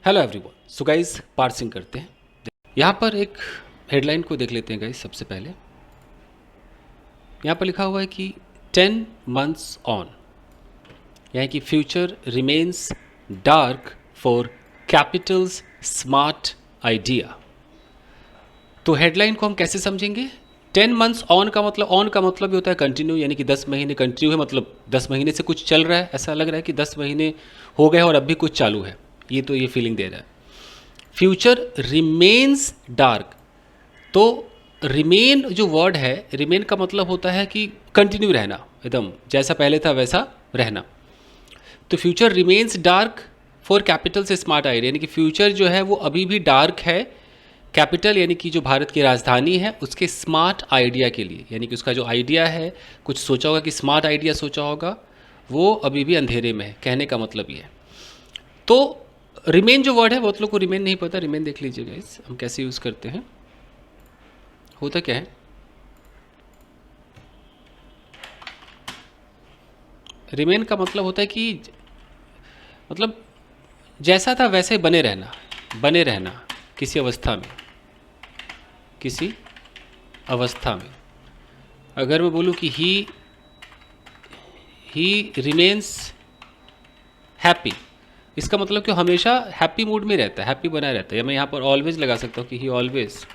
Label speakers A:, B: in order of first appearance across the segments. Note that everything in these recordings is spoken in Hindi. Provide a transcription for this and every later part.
A: Hello everyone. So guys parsing करते हैं। यहाँ पर एक हेडलाइन को देख लेते हैं गाइस। सबसे पहले यहाँ पर लिखा हुआ है कि 10 months ऑन, यानी कि future remains dark for Capitals smart idea. तो हेडलाइन को हम कैसे समझेंगे? 10 months ऑन का मतलब ये होता है कंटिन्यू, यानी कि 10 महीने कंटिन्यू है, मतलब 10 महीने से कुछ चल रहा है। ऐसा लग रहा है कि 10 महीने हो गए और अब भी कुछ चालू है। ये फीलिंग दे रहा है। फ्यूचर रिमेन्स डार्क, तो रिमेन जो वर्ड है, रिमेन का मतलब होता है कि कंटिन्यू रहना, एकदम जैसा पहले था वैसा रहना। तो future remains dark for capital से स्मार्ट आइडिया, यानी कि फ्यूचर जो है वो अभी भी डार्क है कैपिटल, यानी कि जो भारत की राजधानी है उसके स्मार्ट आइडिया के लिए, यानी कि उसका जो आइडिया है, कुछ सोचा होगा कि स्मार्ट आइडिया सोचा होगा, वो अभी भी अंधेरे में है। कहने का मतलब ये है। तो रिमेन जो वर्ड है, बहुत लोग को रिमेन नहीं पता। रिमेन देख लीजिएगा इस हम कैसे यूज़ करते हैं। होता क्या है, रिमेन का मतलब होता है कि मतलब जैसा था वैसे बने रहना, बने रहना किसी अवस्था में, किसी अवस्था में। अगर मैं बोलूँ कि ही रिमेन्स हैप्पी, इसका मतलब कि हमेशा हैप्पी मूड में रहता है, हैप्पी बना रहता है। या मैं यहाँ पर ऑलवेज लगा सकता हूँ कि ही ऑलवेज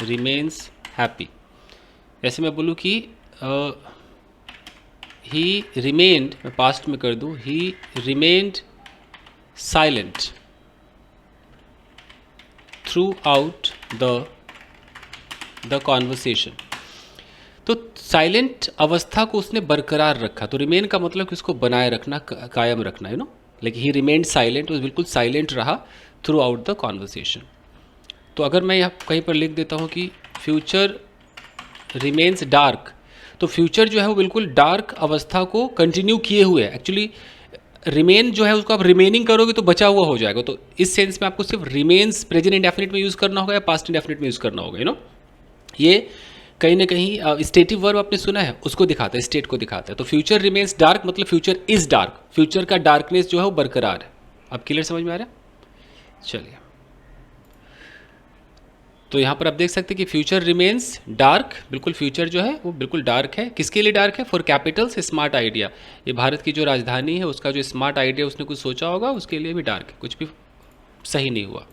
A: रिमेन्स हैप्पी। ऐसे मैं बोलूँ कि ही रिमेन्ड, मैं पास्ट में कर दूँ, ही remained silent through out the conversation. तो साइलेंट अवस्था को उसने बरकरार रखा। तो रिमेन का मतलब कि उसको बनाए रखना, कायम रखना, लेकिन ही रिमेन्ड साइलेंट, वो बिल्कुल साइलेंट रहा थ्रू आउट द कॉन्वर्सेशन। तो अगर मैं यहाँ कहीं पर लिख देता हूँ कि फ्यूचर रिमेन्स डार्क, तो फ्यूचर जो है वो बिल्कुल डार्क अवस्था को कंटिन्यू किए हुए है। एक्चुअली रिमेन जो है उसको आप रिमेनिंग करोगे तो बचा हुआ हो जाएगा। तो इस सेंस में आपको सिर्फ रिमेन्स प्रेजेंट इंडेफिनिट में यूज़ करना होगा या पास्ट इंडेफिनिट में यूज़ करना होगा। ये कहीं ना कहीं स्टेटिव वर्ब आपने सुना है, उसको दिखाता है, स्टेट को दिखाता है। तो फ्यूचर रिमेन्स डार्क मतलब फ्यूचर इज डार्क, फ्यूचर का डार्कनेस जो है वो बरकरार है। अब क्लियर समझ में आ रहा है? चलिए, तो यहाँ पर आप देख सकते हैं कि फ्यूचर रिमेन्स डार्क, बिल्कुल फ्यूचर जो है वो बिल्कुल डार्क है। किसके लिए डार्क है? फॉर कैपिटल्स स्मार्ट आइडिया, ये भारत की जो राजधानी है उसका जो स्मार्ट आइडिया उसने कुछ सोचा होगा, उसके लिए भी डार्क है, कुछ भी सही नहीं हुआ।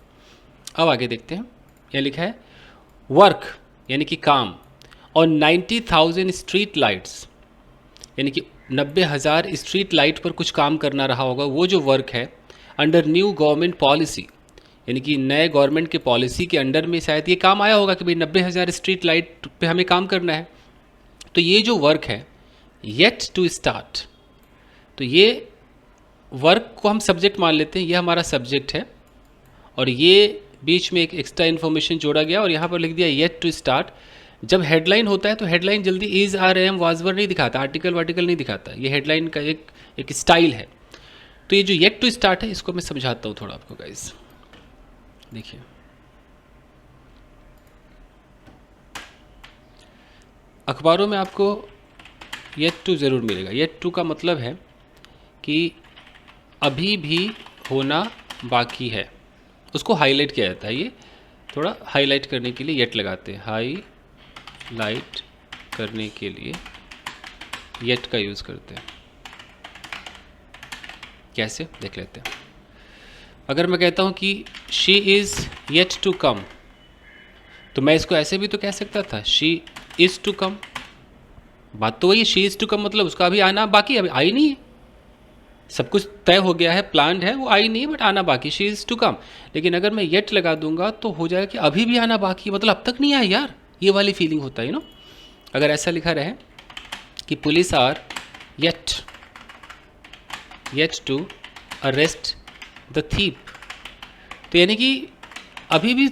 A: अब आगे देखते हैं, यहाँ लिखा है वर्क यानी कि काम और 90,000 स्ट्रीट लाइट्स, यानी कि 90,000 स्ट्रीट लाइट पर कुछ काम करना रहा होगा, वो जो वर्क है अंडर न्यू गवर्नमेंट पॉलिसी, यानी कि नए गवर्नमेंट के पॉलिसी के अंडर में शायद ये काम आया होगा कि भाई 90,000 स्ट्रीट लाइट पे हमें काम करना है। तो ये जो वर्क है येट टू स्टार्ट, तो ये वर्क को हम सब्जेक्ट मान लेते हैं, ये हमारा सब्जेक्ट है और ये बीच में एक एक्स्ट्रा इन्फॉर्मेशन जोड़ा गया और यहाँ पर लिख दिया येट टू स्टार्ट। जब हेडलाइन होता है तो हेडलाइन जल्दी इज आर एम वाजवर नहीं दिखाता, आर्टिकल वार्टिकल नहीं दिखाता, ये हेडलाइन का एक स्टाइल है। तो ये जो येट टू स्टार्ट है इसको मैं समझाता हूँ थोड़ा आपको गाइस। देखिए, अखबारों में आपको येट टू ज़रूर मिलेगा। येट टू का मतलब है कि अभी भी होना बाकी है, उसको हाईलाइट किया जाता है। ये थोड़ा हाईलाइट करने के लिए येट लगाते हैं, हाईलाइट करने के लिए येट का यूज़ करते हैं। कैसे देख लेते हैं। अगर मैं कहता हूँ कि she is yet to come, तो मैं इसको ऐसे भी तो कह सकता था, शी इज़ टू कम। बात तो वही है, शी इज़ टू कम मतलब उसका अभी आना बाकी है, अभी आई नहीं है, सब कुछ तय हो गया है, प्लान्ड है, वो आई नहीं है बट आना बाकी, शी इज़ टू कम। लेकिन अगर मैं येट लगा दूंगा तो हो जाएगा कि अभी भी आना बाकी, मतलब अब तक नहीं आया यार, ये वाली फीलिंग होता है अगर ऐसा लिखा रहे कि police are yet to arrest the thief, तो यानी कि अभी भी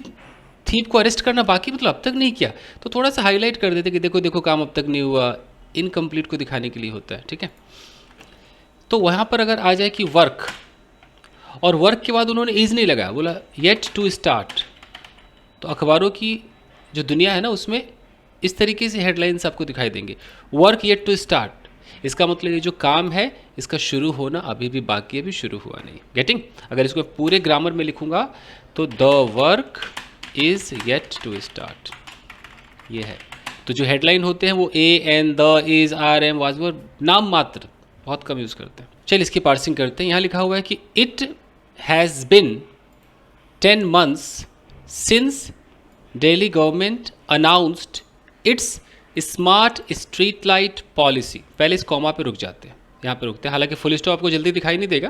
A: थीप को अरेस्ट करना बाकी, मतलब अब तक नहीं किया। तो थोड़ा सा हाईलाइट कर देते कि देखो देखो काम अब तक नहीं हुआ, इनकम्प्लीट को दिखाने के लिए होता है, ठीक है। तो वहाँ पर अगर आ जाए कि वर्क, और वर्क के बाद उन्होंने इज नहीं लगाया, बोला येट टू स्टार्ट, तो अखबारों की जो दुनिया है ना उसमें इस तरीके से हेडलाइंस आपको दिखाई देंगे, वर्क येट टू स्टार्ट, इसका मतलब ये जो काम है इसका शुरू होना अभी भी बाकी है, अभी शुरू हुआ नहीं। गेटिंग? अगर इसको पूरे ग्रामर में लिखूंगा तो the work is yet to start, ये है। तो जो हेडलाइन होते हैं वो A an the is are am was वो नाम मात्र बहुत कम यूज़ करते हैं। चल इसकी पार्सिंग करते हैं। यहाँ लिखा हुआ है कि it has been 10 months since Delhi government announced its smart street light policy. पहले इस कॉमा पे रुक जाते हैं, यहाँ पे रुकते हैं, हालांकि फुल स्टॉप आपको जल्दी दिखाई नहीं देगा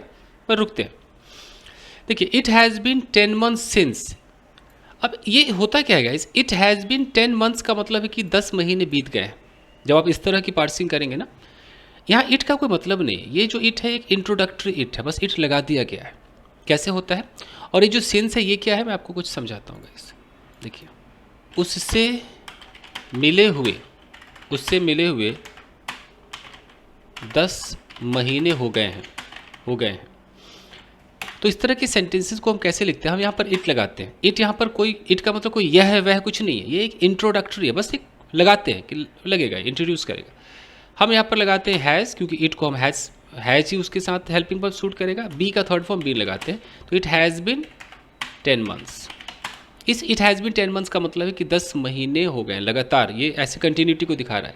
A: पर रुकते हैं। देखिए it has been 10 months since. अब ये होता क्या है guys, it has been 10 months का मतलब है कि 10 महीने बीत गए हैं। जब आप इस तरह की पार्सिंग करेंगे ना, यहाँ इट का कोई मतलब नहीं है, ये जो इट है एक इंट्रोडक्टरी इट है, बस इट लगा दिया गया है। कैसे होता है, और ये जो सिंस है ये क्या है मैं आपको कुछ समझाता हूँ गाइस। देखिए उससे मिले हुए 10 महीने हो गए हैं। तो इस तरह के सेंटेंसेस को हम कैसे लिखते हैं, हम यहाँ पर इट लगाते हैं। इट यहाँ पर कोई इट का मतलब कोई यह है वह कुछ नहीं है, ये एक इंट्रोडक्टरी है, बस एक लगाते हैं कि लगेगा, इंट्रोड्यूस करेगा। हम यहाँ पर लगाते हैं हैज़, क्योंकि इट को हम हैज़ ही उसके साथ हेल्पिंग वर्ब सूट करेगा। बी का थर्ड फॉर्म बी लगाते हैं, तो इट हैज़ बिन 10 months। इस इट हैज़ बिन 10 months का मतलब है कि 10 महीने हो गए हैं लगातार। ये ऐसे कंटिन्यूटी को दिखा रहा है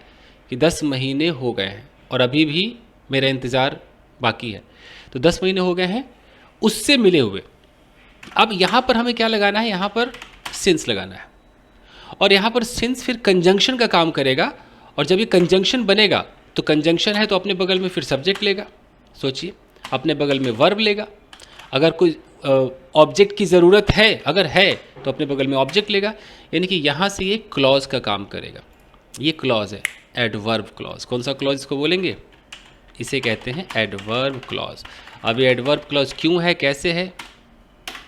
A: कि 10 महीने हो गए हैं और अभी भी मेरा इंतज़ार बाकी है। तो 10 महीने हो गए हैं उससे मिले हुए। अब यहाँ पर हमें क्या लगाना है, यहाँ पर सिंस लगाना है, और यहाँ पर सिंस फिर कंजंक्शन का काम करेगा। और जब ये कंजंक्शन बनेगा तो कंजंक्शन है तो अपने बगल में फिर सब्जेक्ट लेगा। सोचिए, अपने बगल में वर्ब लेगा। अगर कोई ऑब्जेक्ट की ज़रूरत है, अगर है तो अपने बगल में ऑब्जेक्ट लेगा, यानी कि यहाँ से ये क्लॉज का काम करेगा। ये क्लॉज है, एडवर्ब क्लॉज। कौन सा क्लॉज इसको बोलेंगे, इसे कहते हैं एडवर्ब क्लॉज। अब ये एडवर्ब क्लॉज क्यों है, कैसे है,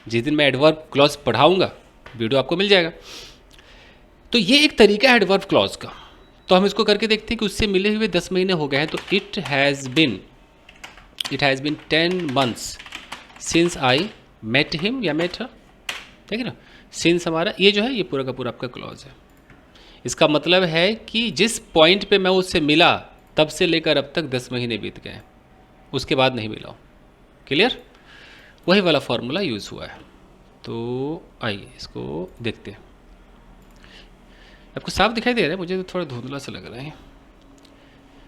A: जिस दिन मैं एडवर्ब क्लॉज पढ़ाऊँगा वीडियो आपको मिल जाएगा। तो ये एक तरीका है एडवर्ब क्लॉज का। तो हम इसको करके देखते हैं कि उससे मिले हुए 10 महीने हो गए हैं। तो it has been 10 months since I met him या मेट हर, ठीक है ना। सिंस हमारा ये जो है ये पूरा का पूरा आपका क्लॉज है। इसका मतलब है कि जिस पॉइंट पे मैं उससे मिला तब से लेकर अब तक 10 महीने बीत गए, उसके बाद नहीं मिला हूँ। क्लियर? वही वाला फॉर्मूला यूज़ हुआ है। तो आइए इसको देखते हैं। आपको साफ दिखाई दे रहा है, मुझे तो थोड़ा धुंधला सा लग रहा है।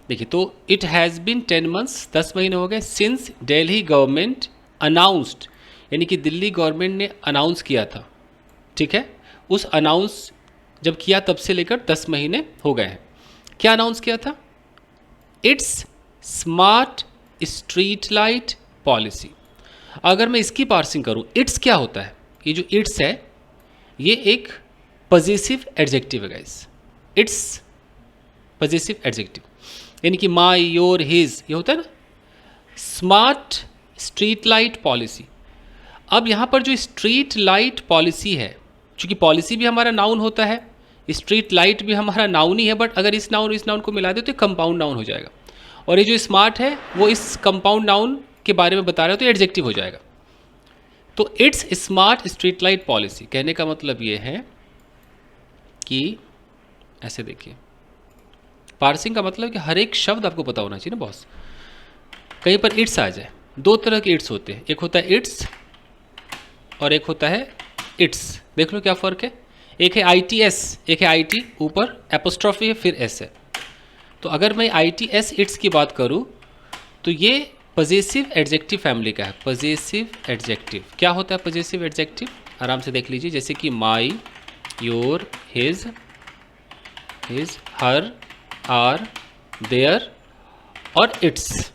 A: देखिए तो इट हैज़ बिन 10 months 10 महीने हो गए सिंस दिल्ली गवर्नमेंट अनाउंस्ड, यानी कि दिल्ली गवर्नमेंट ने अनाउंस किया था, ठीक है। उस अनाउंस जब किया तब से लेकर 10 महीने हो गए हैं। क्या अनाउंस किया था, it's smart street light policy. अगर मैं इसकी पार्सिंग करूं, इट्स क्या होता है, ये जो इट्स है ये एक पजेसिव एडजेक्टिव है गाइस। इट्स पजेसिव एडजेक्टिव, यानी कि माई योर हिज, ये होता है ना। Smart street light policy. अब यहाँ पर जो स्ट्रीट लाइट पॉलिसी है, चूंकि पॉलिसी भी हमारा नाउन होता है, स्ट्रीट लाइट भी हमारा नाउन ही है, बट अगर इस नाउन को मिला दे तो कंपाउंड नाउन हो जाएगा। और ये जो स्मार्ट है वो इस कंपाउंड नाउन के बारे में बता रहे हो तो एडजेक्टिव हो जाएगा। तो it's smart street light policy कहने का मतलब ये है कि ऐसे देखिए, पार्सिंग का मतलब कि हर एक शब्द आपको पता होना चाहिए ना बॉस। कहीं पर इट्स आ जाए, दो तरह के इट्स होते हैं, एक होता है इट्स और एक होता है इट्स। देख लो क्या फ़र्क है, एक है ITS, एक है IT ऊपर एपोस्ट्रॉफी है फिर S है। तो अगर मैं ITS इट्स की बात करूँ तो ये पजेसिव एडजेक्टिव फैमिली का है। पजेसिव एडजेक्टिव क्या होता है, पजेसिव एडजेक्टिव आराम से देख लीजिए, जैसे कि my, your, his, her, our, their और इट्स।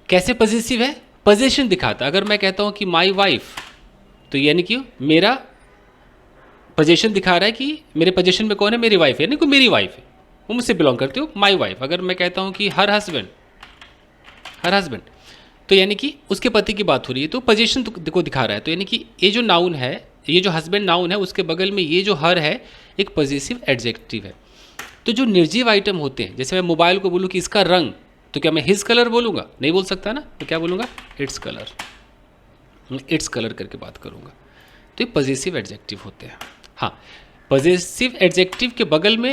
A: कैसे पजेसिव है, पोजीशन दिखाता। अगर मैं कहता हूँ कि माई वाइफ, तो यानी कि मेरा पोजीशन दिखा रहा है कि मेरे पोजीशन में कौन है, मेरी वाइफ है, यानी कि मेरी वाइफ है, वो मुझसे बिलोंग करती हो, माई वाइफ। अगर मैं कहता हूँ कि हर हस्बैंड, तो यानी कि उसके पति की बात हो रही है, तो पोजीशन को दिखा रहा है। तो यानी कि ये जो नाउन है, ये जो हस्बैंड नाउन है, उसके बगल में ये जो हर है एक पजेसिव एडजेक्टिव है। तो जो निर्जीव आइटम होते हैं, जैसे मैं मोबाइल को बोलूँ कि इसका रंग, तो क्या मैं हिज कलर बोलूँगा, नहीं बोल सकता ना, तो क्या बोलूँगा, इट्स कलर, इट्स कलर करके बात करूँगा। तो ये पजेसिव एडजेक्टिव होते हैं। हाँ, पजेसिव एडजेक्टिव के बगल में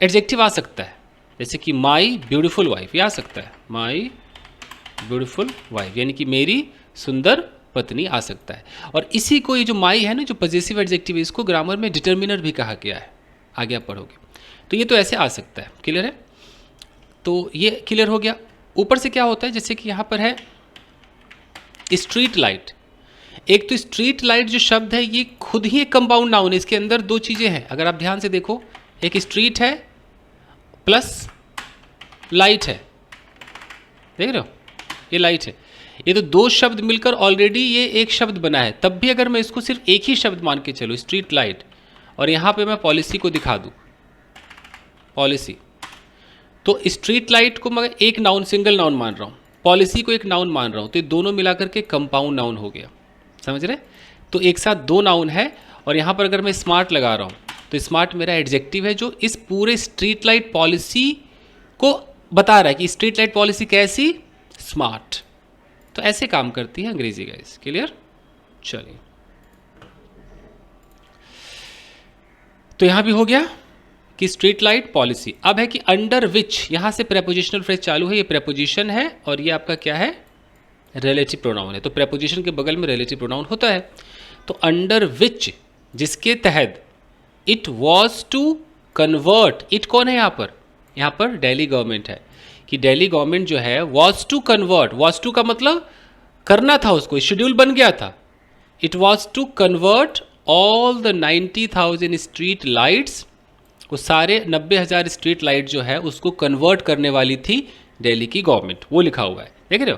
A: एडजेक्टिव आ सकता है, जैसे कि माई ब्यूटीफुल वाइफ, ये आ सकता है, माई ब्यूटीफुल वाइफ, यानी कि मेरी सुंदर पत्नी आ सकता है। और इसी को ये जो माई है ना, जो पॉजेसिव एडजेक्टिव है, इसको ग्रामर में डिटर्मिनर भी कहा गया है, आगे आप पढ़ोगे। तो ये तो ऐसे आ सकता है, क्लियर है। तो ये क्लियर हो गया। ऊपर से क्या होता है, जैसे कि यहाँ पर है स्ट्रीट लाइट। एक तो स्ट्रीट लाइट जो शब्द है ये खुद ही एक कंपाउंड नाउन है, इसके अंदर दो चीज़ें हैं, अगर आप ध्यान से देखो, एक स्ट्रीट है प्लस लाइट है, देख रहे हो, ये लाइट है, ये तो दो शब्द मिलकर ऑलरेडी ये एक शब्द बना है। तब भी अगर मैं इसको सिर्फ एक ही शब्द मान के चलूँ, स्ट्रीट लाइट, और यहाँ पे मैं पॉलिसी को दिखा दूँ, पॉलिसी, तो स्ट्रीट लाइट को मैं एक नाउन, सिंगल नाउन मान रहा हूँ, पॉलिसी को एक नाउन मान रहा हूँ, तो ये दोनों मिलाकर के कंपाउंड नाउन हो गया, समझ रहे। तो एक साथ दो नाउन है। और यहाँ पर अगर मैं स्मार्ट लगा रहा हूँ, तो स्मार्ट मेरा एडजेक्टिव है जो इस पूरे स्ट्रीट लाइट पॉलिसी को बता रहा है कि स्ट्रीट लाइट पॉलिसी कैसी, स्मार्ट। तो ऐसे काम करती है अंग्रेजी गाइस, क्लियर। चलिए, तो यहां भी हो गया कि स्ट्रीट लाइट पॉलिसी। अब है कि अंडर विच, यहां से प्रेपोजिशनल फ्रेज चालू है, ये प्रेपोजिशन है और ये आपका क्या है, रिलेटिव प्रोनाउन है। तो प्रेपोजिशन के बगल में रिलेटिव प्रोनाउन होता है। तो अंडर विच, जिसके तहत, it was to convert, it कौन है यहाँ पर दिल्ली गवर्नमेंट है, कि दिल्ली गवर्नमेंट जो है was to convert, was to का मतलब करना था, उसको शेड्यूल बन गया था। It was to convert all the 90,000 street lights, वो सारे 90,000 स्ट्रीट लाइट जो है उसको कन्वर्ट करने वाली थी दिल्ली की गवर्नमेंट, वो लिखा हुआ है, देख रहे हो,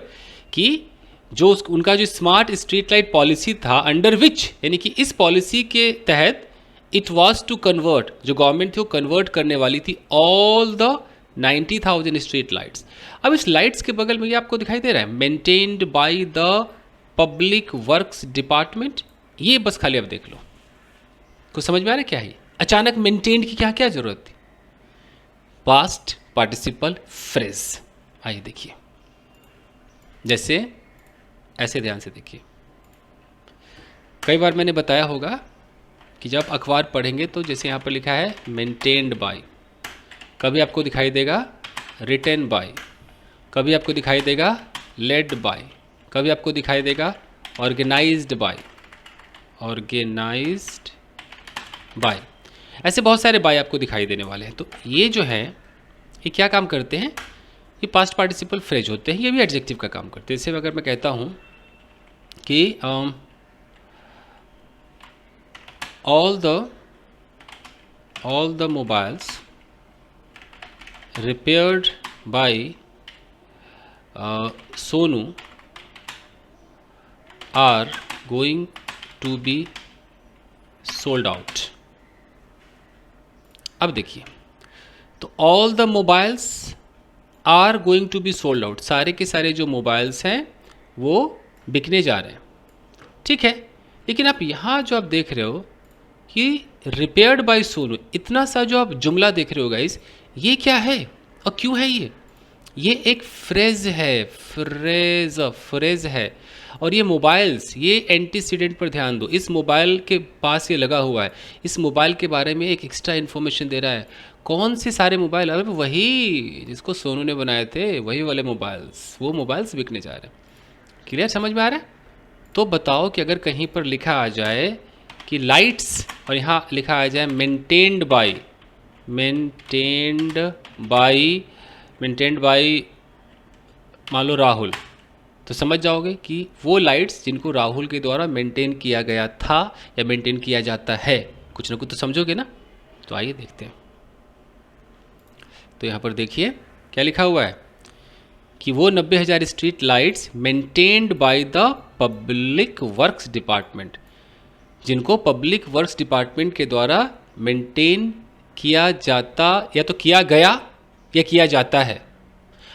A: कि जो उनका जो स्मार्ट स्ट्रीट लाइट पॉलिसी था, अंडर विच, यानी कि इस पॉलिसी के तहत इट वॉज टू कन्वर्ट, जो गवर्नमेंट थी वो कन्वर्ट करने वाली थी ऑल द 90,000 स्ट्रीट लाइट्स। अब इस लाइट्स के बगल में ये आपको दिखाई दे रहा है, maintained by the public works department. ये बस खाली अब देख लो, कुछ समझ में आ रहा है क्या है, अचानक मेंटेन्ड की क्या क्या जरूरत थी, पास्ट पार्टिसिपल फ्रेज। आइए देखिए, जैसे ऐसे ध्यान से देखिए, कई बार मैंने बताया होगा कि जब अखबार पढ़ेंगे तो जैसे यहाँ पर लिखा है मेंटेन्ड बाय, कभी आपको दिखाई देगा रिटेन बाय, कभी आपको दिखाई देगा लेड बाय, कभी आपको दिखाई देगा ऑर्गेनाइज्ड बाय, ऑर्गेनाइज्ड बाय, ऐसे बहुत सारे बाय आपको दिखाई देने वाले हैं। तो ये जो है ये क्या काम करते हैं, ये पास्ट पार्टिसिपल फ्रेज होते हैं, ये भी एडजेक्टिव का काम करते हैं। जैसे अगर मैं कहता हूँ कि all the mobiles repaired by Sonu are going to be sold out। अब देखिए, तो all the mobiles are going to be sold out, सारे के सारे जो मोबाइल्स हैं वो बिकने जा रहे हैं, ठीक है। लेकिन आप यहाँ जो आप देख रहे हो कि रिपेयर्ड बाय सोनू, इतना सा जो आप जुमला देख रहे हो गाइस, ये क्या है और क्यों है ये एक फ्रेज है, फ्रेज है। और ये मोबाइल्स, ये एंटीसीडेंट पर ध्यान दो, इस मोबाइल के पास ये लगा हुआ है, इस मोबाइल के बारे में एक एक्स्ट्रा इन्फॉर्मेशन दे रहा है। कौन से सारे मोबाइल, अरे वही जिसको सोनू ने बनाए थे, वही वाले मोबाइल्स, वो मोबाइल्स बिकने जा रहे हैं। क्लियर, समझ में आ रहा है। तो बताओ कि अगर कहीं पर लिखा आ जाए कि लाइट्स और यहाँ लिखा आ जाए मेंटेन्ड बाय, मान लो राहुल, तो समझ जाओगे कि वो लाइट्स जिनको राहुल के द्वारा मेंटेन किया गया था या मेंटेन किया जाता है, कुछ ना कुछ तो समझोगे ना। तो आइए देखते हैं। तो यहाँ पर देखिए क्या लिखा हुआ है कि वो 90,000 street lights maintained by the public works department, जिनको पब्लिक वर्क्स डिपार्टमेंट के द्वारा मेंटेन किया जाता, या तो किया गया या किया जाता है।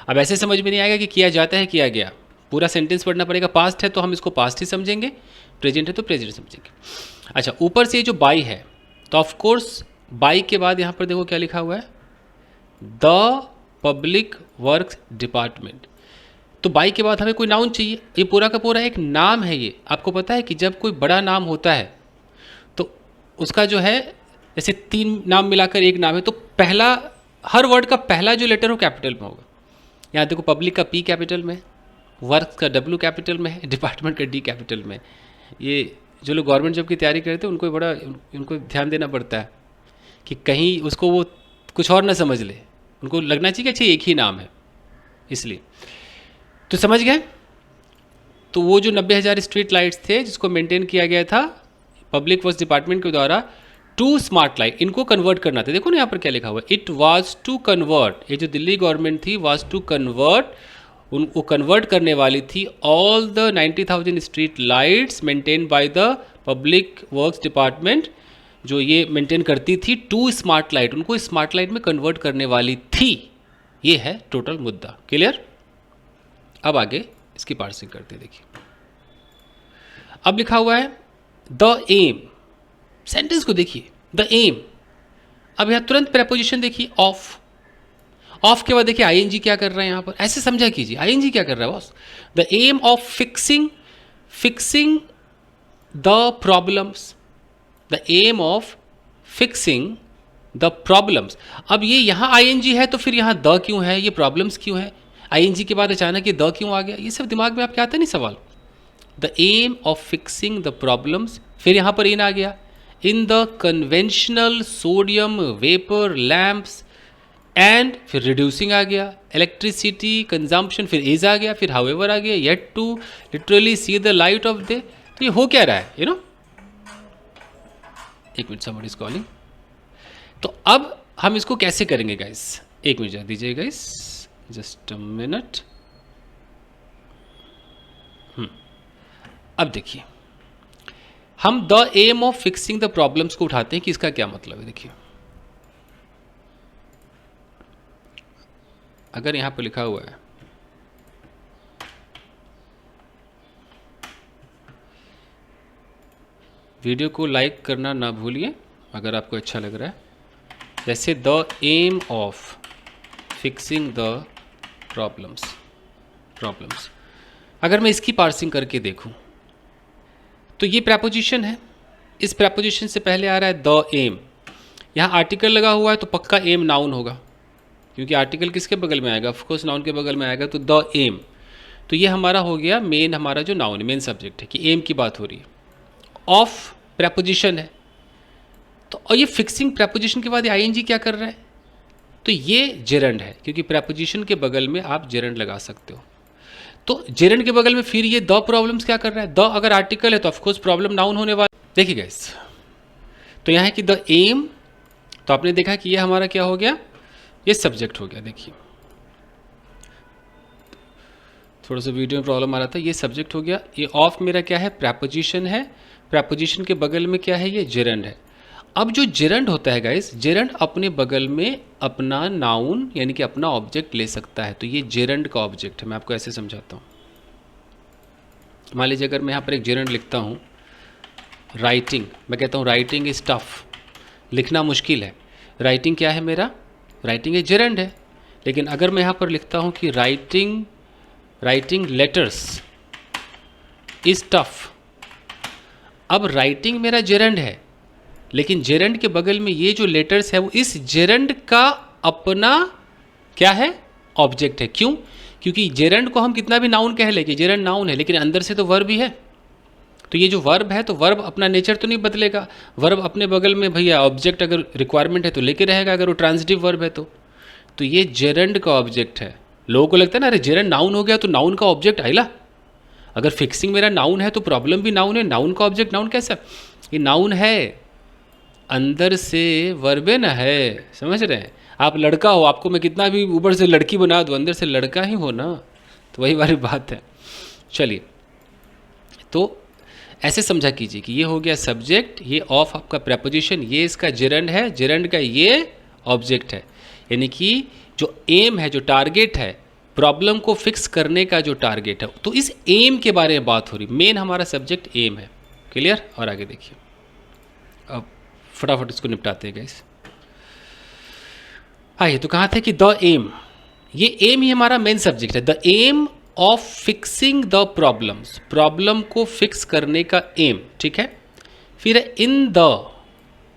A: अब ऐसे समझ में नहीं आएगा कि किया जाता है किया गया, पूरा सेंटेंस पढ़ना पड़ेगा। पास्ट है तो हम इसको पास्ट ही समझेंगे, प्रेजेंट है तो प्रेजेंट समझेंगे। अच्छा, ऊपर से ये जो बाई है, तो ऑफ कोर्स बाई के बाद यहाँ पर देखो क्या लिखा हुआ है, द पब्लिक वर्क्स डिपार्टमेंट। तो बाई के बाद हमें कोई नाउन चाहिए, ये पूरा का पूरा एक नाम है। ये आपको पता है कि जब कोई बड़ा नाम होता है तो उसका जो है, जैसे 3 नाम मिलाकर एक नाम है, तो पहला हर वर्ड का पहला जो लेटर हो कैपिटल में होगा। यहाँ देखो पब्लिक का P कैपिटल में, वर्क का W कैपिटल में है, डिपार्टमेंट का D कैपिटल में। ये जो लोग गवर्नमेंट जॉब की तैयारी करते हैं उनको ध्यान देना पड़ता है कि कहीं उसको वो कुछ और ना समझ ले, उनको लगना चाहिए कि अच्छा एक ही नाम है, इसलिए। तो समझ गए। तो वो जो 90,000 स्ट्रीट लाइट्स थे जिसको मेंटेन किया गया था पब्लिक वर्क्स डिपार्टमेंट के द्वारा टू स्मार्ट लाइट, इनको कन्वर्ट करना था। देखो ना यहाँ पर क्या लिखा हुआ है, इट वाज टू कन्वर्ट, ये जो दिल्ली गवर्नमेंट थी वाज टू कन्वर्ट, उनको कन्वर्ट करने वाली थी all the 90,000 street lights maintain by the public works department, जो ये मेंटेन करती थी, टू स्मार्ट लाइट, उनको स्मार्ट लाइट में कन्वर्ट करने वाली थी। ये है टोटल मुद्दा। क्लियर। अब आगे इसकी पार्सिंग करते हैं। देखिए अब लिखा हुआ है द एम, सेंटेंस को देखिए, द एम। अब यहां तुरंत प्रेपोजिशन देखिए ऑफ, ऑफ के बाद देखिए आईएनजी क्या कर रहा है यहां पर, ऐसे समझा कीजिए आईएनजी क्या कर रहा है boss. The aim of fixing the problems, the aim of fixing the problems. अब ये यहां आईएनजी है तो फिर यहां द क्यों है, ये प्रॉब्लम्स क्यों है, आईएनजी के बाद अचानक ये द क्यों आ गया, ये सब दिमाग में आपके आता नहीं सवाल। The aim of fixing the problems, फिर यहां पर इन आ गया, in the conventional sodium vapour lamps and, फिर रिड्यूसिंग आ गया, इलेक्ट्रिसिटी कंजम्पशन, फिर इज आ गया, फिर हाउएवर आ गया, yet to literally see the light of day. तो ये हो क्या रहा है, यू नो। एक मिनट, समबडी इज कॉलिंग। तो अब हम इसको कैसे करेंगे गाइस, एक मिनट दीजिए गाइस, जस्ट अ मिनट। अब देखिए हम the aim of fixing the problems को उठाते हैं कि इसका क्या मतलब है। देखिए अगर यहां पर लिखा हुआ है वीडियो को लाइक करना ना भूलिए अगर आपको अच्छा लग रहा है, जैसे the aim of fixing the problems. अगर मैं इसकी पार्सिंग करके देखूं तो ये प्रेपोजिशन है, इस प्रेपोजिशन से पहले आ रहा है द एम, यहाँ आर्टिकल लगा हुआ है तो पक्का एम नाउन होगा, क्योंकि आर्टिकल किसके बगल में आएगा, ऑफकोर्स नाउन के बगल में आएगा, तो द एम। तो ये हमारा हो गया मेन, हमारा जो नाउन है, मेन सब्जेक्ट है कि एम की बात हो रही है। ऑफ प्रेपोजिशन है, तो और ये फिक्सिंग प्रेपोजिशन के बाद आईएनजी क्या कर रहा है, तो ये जेरंड है, क्योंकि प्रेपोजिशन के बगल में आप जेरंड लगा सकते हो। तो जेरंड के बगल में फिर ये द प्रॉब्लम्स क्या कर रहा है, द अगर आर्टिकल है तो ऑफकोर्स प्रॉब्लम नाउन होने वाला। देखिए गाइस, तो यहाँ है कि द एम, तो आपने देखा कि ये हमारा क्या हो गया, ये सब्जेक्ट हो गया। देखिए थोड़ा सा वीडियो में प्रॉब्लम आ रहा था, ये सब्जेक्ट हो गया, ये ऑफ मेरा क्या है, प्रेपोजिशन है, प्रेपोजिशन के बगल में क्या है, ये जेरंड है। अब जो जेरंड होता है गाइस, जेरंड अपने बगल में अपना नाउन यानी कि अपना ऑब्जेक्ट ले सकता है, तो ये जेरंड का ऑब्जेक्ट है। मैं आपको ऐसे समझाता हूँ। मान लीजिए अगर मैं यहाँ पर एक जेरंड लिखता हूँ, राइटिंग, मैं कहता हूँ राइटिंग इज टफ, लिखना मुश्किल है, राइटिंग क्या है मेरा, राइटिंग एक जेरंड है। लेकिन अगर मैं यहाँ पर लिखता हूँ कि राइटिंग लेटर्स इज टफ, अब राइटिंग मेरा जेरंड है, लेकिन जेरंड के बगल में ये जो लेटर्स है वो इस जेरंड का अपना क्या है, ऑब्जेक्ट है। क्यों, क्योंकि जेरंड को हम कितना भी नाउन कह ले कि जेरंड नाउन है, लेकिन अंदर से तो वर्ब ही है। तो ये जो वर्ब है, तो वर्ब अपना नेचर तो नहीं बदलेगा, वर्ब अपने बगल में भैया ऑब्जेक्ट अगर रिक्वायरमेंट है तो लेके रहेगा, अगर वो ट्रांजिटिव वर्ब है तो ये जेरंड का ऑब्जेक्ट है। लोगों को लगता है ना, अरे जेरंड नाउन हो गया तो नाउन का ऑब्जेक्ट आइला, अगर फिक्सिंग मेरा नाउन है तो प्रॉब्लम भी नाउन है, नाउन का ऑब्जेक्ट नाउन कैसा, ये नाउन है, अंदर से वर्बे ना है, समझ रहे हैं। आप लड़का हो, आपको मैं कितना भी ऊपर से लड़की बना दूँ, अंदर से लड़का ही हो ना, तो वही वाली बात है। चलिए, तो ऐसे समझा कीजिए कि ये हो गया सब्जेक्ट, ये ऑफ आपका प्रेपोजिशन, ये इसका जेरंड है, जेरंड का ये ऑब्जेक्ट है, यानी कि जो एम है, जो टारगेट है, प्रॉब्लम को फिक्स करने का जो टारगेट है, तो इस एम के बारे में बात हो रही, मेन हमारा सब्जेक्ट एम है। क्लियर। और आगे देखिए, अब फटाफट इसको निपटाते हैं गाइस। आइए, तो कहाँ थे कि द एम, ये एम ही हमारा मेन सब्जेक्ट है, the aim of fixing the problems, problem को फिक्स करने का एम, ठीक है। फिर इन द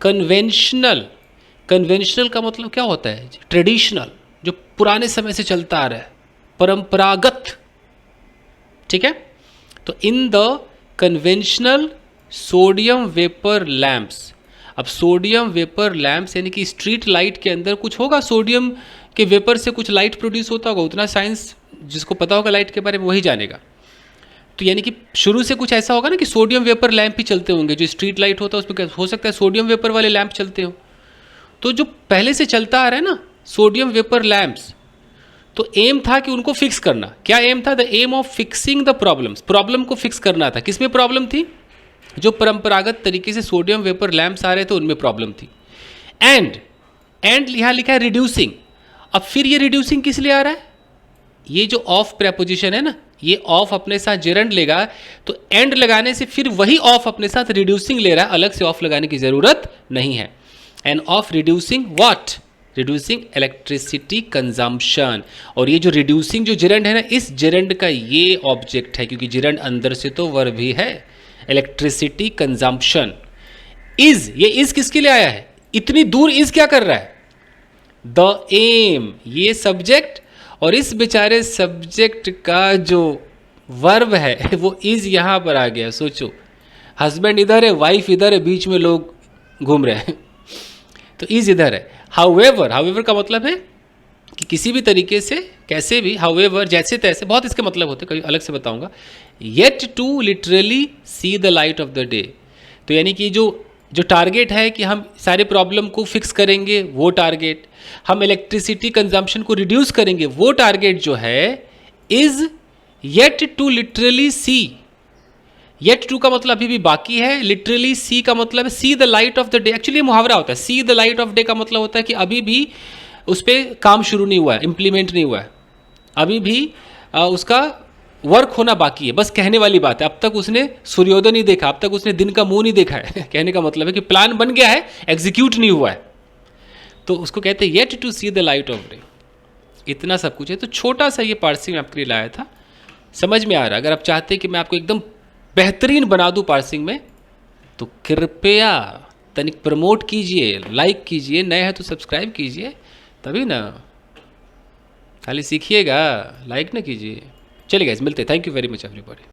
A: कन्वेंशनल, कन्वेंशनल का मतलब क्या होता है? ट्रेडिशनल, जो पुराने समय से चलता आ रहा है, परंपरागत, ठीक है। तो इन the conventional sodium vapour lamps, अब सोडियम वेपर लैंप्स यानी कि स्ट्रीट लाइट के अंदर कुछ होगा, सोडियम के वेपर से कुछ लाइट प्रोड्यूस होता होगा, उतना साइंस जिसको पता होगा लाइट के बारे में वही जानेगा। तो यानी कि शुरू से कुछ ऐसा होगा ना कि सोडियम वेपर लैंप ही चलते होंगे, जो स्ट्रीट लाइट होता है उसमें हो सकता है सोडियम वेपर वाले लैंप चलते हो। तो जो पहले से चलता आ रहा है ना सोडियम वेपर लैंप्स, तो एम था कि उनको फिक्स करना। क्या एम था? The aim of fixing the problems, problem को फिक्स करना था। किसमें प्रॉब्लम थी? जो परंपरागत तरीके से सोडियम वेपर लैंप्स आ रहे थे उनमें प्रॉब्लम थी। एंड यहाँ लिखा है रिड्यूसिंग। अब फिर ये रिड्यूसिंग किस लिए आ रहा है? ये जो ऑफ प्रेपोजिशन है ना, ये ऑफ अपने साथ जेरंड लेगा, तो एंड लगाने से फिर वही ऑफ अपने साथ रिड्यूसिंग ले रहा है, अलग से ऑफ लगाने की जरूरत नहीं है। End of reducing what? Reducing electricity consumption. और ये जो रिड्यूसिंग जो जेरंड है ना, इस जेरंड का ये ऑब्जेक्ट है, क्योंकि जेरंड अंदर से तो वर्ब भी है, इलेक्ट्रिसिटी कंजम्पशन। इज, ये इज किसके लिए आया है? इतनी दूर इज क्या कर रहा है? द एम, ये सब्जेक्ट, और इस बेचारे सब्जेक्ट का जो वर्ब है वो इज यहां पर आ गया। सोचो, हस्बैंड इधर है, वाइफ इधर है, बीच में लोग घूम रहे हैं, तो इज इधर है। हाउएवर, हाउएवर का मतलब है कि किसी भी तरीके से, कैसे भी, हाउएवर जैसे तैसे, बहुत इसके मतलब होते हैं, कभी अलग से बताऊंगा। Yet to literally see the light of the day, तो यानी कि जो टारगेट है कि हम सारे प्रॉब्लम को फिक्स करेंगे, वो टारगेट, हम इलेक्ट्रिसिटी कंजम्पशन को रिड्यूस करेंगे, वो टारगेट जो है is yet to literally see. Yet to का मतलब अभी भी बाकी है, लिटरली सी का मतलब है सी the light of the day. Actually मुहावरा होता है, सी द लाइट ऑफ डे का मतलब होता है कि अभी भी उस पर काम शुरू नहीं हुआ है, इंप्लीमेंट नहीं हुआ है, अभी भी उसका वर्क होना बाकी है, बस कहने वाली बात है। अब तक उसने सूर्योदय नहीं देखा, अब तक उसने दिन का मुंह नहीं देखा है कहने का मतलब है कि प्लान बन गया है, एग्जीक्यूट नहीं हुआ है, तो उसको कहते हैं yet to see the light of day. इतना सब कुछ है। तो छोटा सा ये पार्सिंग मैं आपके लिए लाया था, समझ में आ रहा है। अगर आप चाहते हैं कि मैं आपको एकदम बेहतरीन बना दूं पार्सिंग में, तो कृपया तनिक प्रमोट कीजिए, लाइक कीजिए, नए हैं तो सब्सक्राइब कीजिए, तभी ना, खाली सीखिएगा, लाइक ना कीजिए। चलिए गाइस, मिलते हैं। Thank you very much everybody.